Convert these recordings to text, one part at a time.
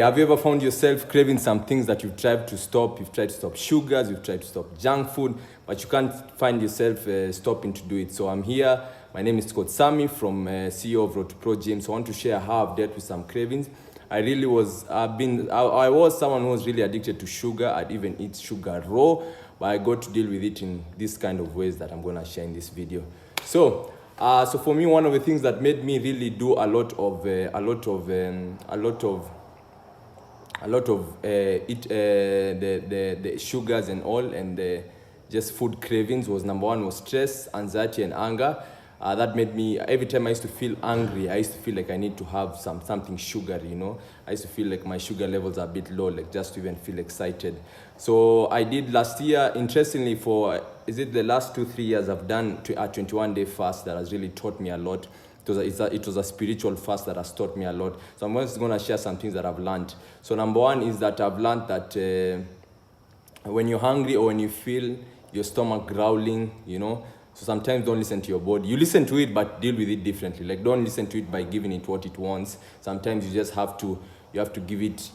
Have you ever found yourself craving some things that you've tried to stop? You've tried to stop sugars, you've tried to stop junk food, but you can't find yourself stopping to do it. So I'm here. My name is Sammy from CEO of Road to Pro Gym. So I want to share how I've dealt with some cravings. I was someone who was really addicted to sugar. I'd even eat sugar raw, but I got to deal with it in this kind of ways that I'm gonna share in this video. So for me, one of the things that made me really do a lot of the sugars and all, and just food cravings was number one was stress, anxiety, and anger. That made me, every time I used to feel angry, I used to feel like I need to have something sugary, you know. I used to feel like my sugar levels are a bit low, like just to even feel excited. So I did last year, interestingly, for the last 2-3 years, I've done a 21-day fast that has really taught me a lot. It was a spiritual fast that has taught me a lot. So I'm just going to share some things that I've learned. So number one is that I've learned that when you're hungry or when you feel your stomach growling, you know, so sometimes don't listen to your body. You listen to it, but deal with it differently. Like, don't listen to it by giving it what it wants. Sometimes you just have to give it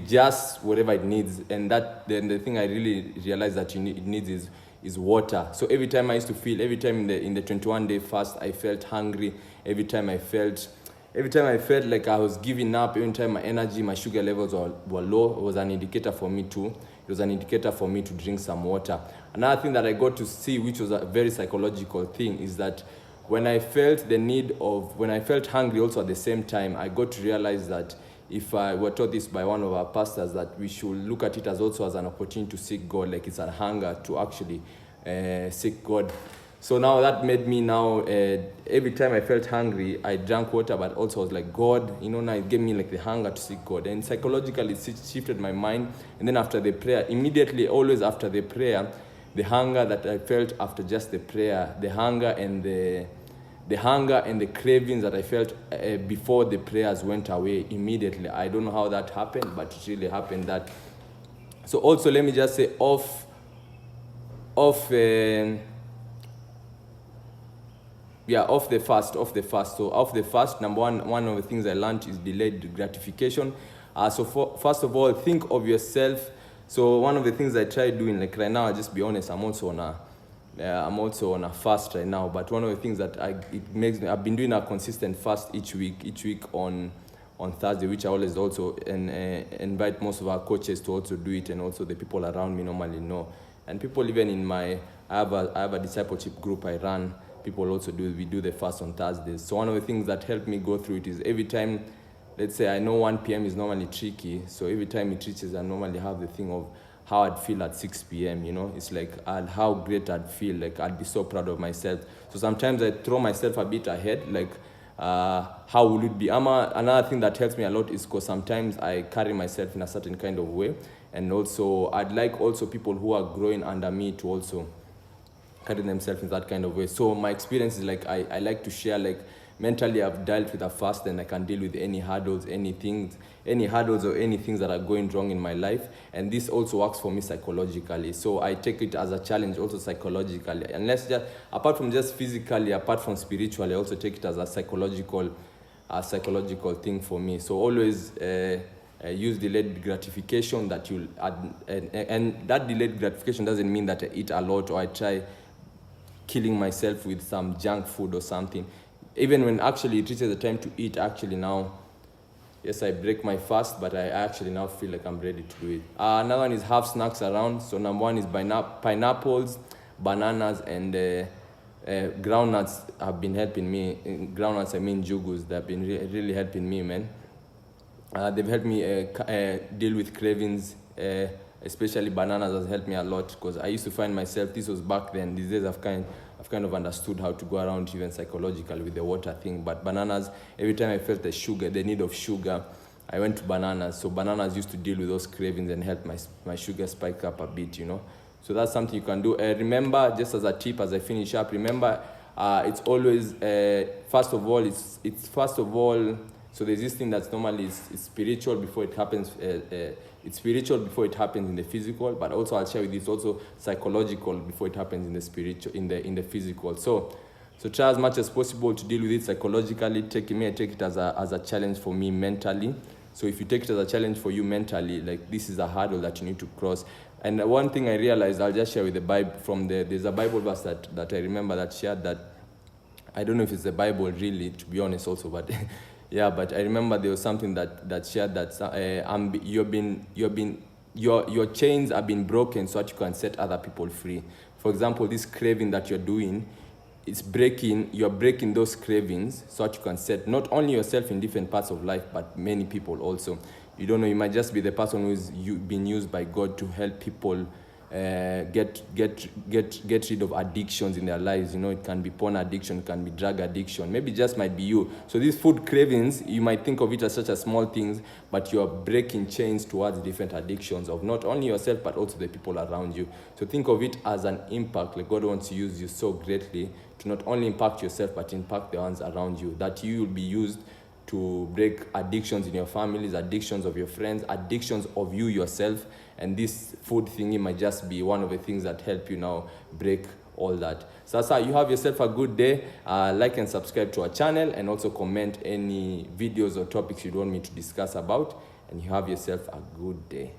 just whatever it needs. And then the thing I really realized that it needs is water. So every time in the 21-day fast, I felt hungry. Every time I felt like I was giving up, every time my energy, my sugar levels were low, it was an indicator for me to drink some water. Another thing that I got to see, which was a very psychological thing, is that when I felt hungry also at the same time, I got to realize that if I were taught this by one of our pastors, that we should look at it as an opportunity to seek God, like it's a hunger to actually seek God. So now that made me every time I felt hungry, I drank water, but also I was like, God, you know, now it gave me like the hunger to seek God. And psychologically, it shifted my mind. And then after the prayer, immediately, always after the prayer, the hunger that I felt after just the prayer, the hunger and the cravings that I felt before the prayers went away immediately. I don't know how that happened, but it really happened. So also, let me just say off the fast. So off the fast, number one of the things I learned is delayed gratification. First of all, think of yourself. So one of the things I try doing, like right now, I'll just be honest, I'm also on a fast right now. But one of the things that I've been doing a consistent fast each week on Thursday, which I always also invite most of our coaches to also do it, and also the people around me normally know. And people even I have a discipleship group I run. People also we do the fast on Thursdays. So one of the things that helped me go through it is every time, let's say I know 1 p.m. is normally tricky, so every time it reaches, I normally have the thing of how I'd feel at 6 p.m., you know. It's like how great I'd feel, like I'd be so proud of myself. So sometimes I throw myself a bit ahead, like how will it be? Another thing that helps me a lot is because sometimes I carry myself in a certain kind of way, and also I'd like also people who are growing under me to also carry themselves in that kind of way. So my experience is like I like to share, like mentally I've dealt with a fast, and I can deal with any hurdles or any things that are going wrong in my life. And this also works for me psychologically. So I take it as a challenge also psychologically. Apart from just physically, apart from spiritually, I also take it as a psychological thing for me. So always use delayed gratification that you'll add, and that delayed gratification doesn't mean that I eat a lot or I try killing myself with some junk food or something. Even when actually it reaches the time to eat, actually now, yes, I break my fast, but I actually now feel like I'm ready to do it. Another one is have snacks around. So number one is pineapples, bananas, and groundnuts have been helping me. Groundnuts, I mean jugus, they've been really helping me, man. They've helped me deal with cravings, especially bananas has helped me a lot, because I used to find myself, this was back then, these days I've kind of understood how to go around even psychologically with the water thing. But bananas, every time I felt the need of sugar, I went to bananas. So bananas used to deal with those cravings and help my sugar spike up a bit, you know. So that's something you can do. Remember, just as a tip as I finish up, remember, it's always, first of all, so there's this thing that's normally is spiritual before it happens. It's spiritual before it happens in the physical, but also I'll share with you, it's also psychological before it happens in the spiritual, in the physical. So try as much as possible to deal with it psychologically. Take it as a challenge for me mentally. So if you take it as a challenge for you mentally, like this is a hurdle that you need to cross. And one thing I realized, I'll just share with the Bible there's a Bible verse that I remember that shared that, I don't know if it's the Bible really, to be honest also, but yeah, but I remember there was something that shared that your chains have been broken so that you can set other people free. For example, this craving that you're doing, you're breaking those cravings so that you can set not only yourself in different parts of life, but many people also. You don't know, you might just be the person who's been used by God to help people get rid of addictions in their lives. It can be porn addiction, it can be drug addiction, maybe just might be you. So these food cravings, you might think of it as such a small things, but you're breaking chains towards different addictions of not only yourself but also the people around you. So think of it as an impact. Like God wants to use you so greatly to not only impact yourself but impact the ones around you, that you will be used to break addictions in your families, addictions of your friends, addictions of you yourself. And this food thingy might just be one of the things that help you now break all that. So you have yourself a good day. Like and subscribe to our channel, and also comment any videos or topics you want me to discuss about. And you have yourself a good day.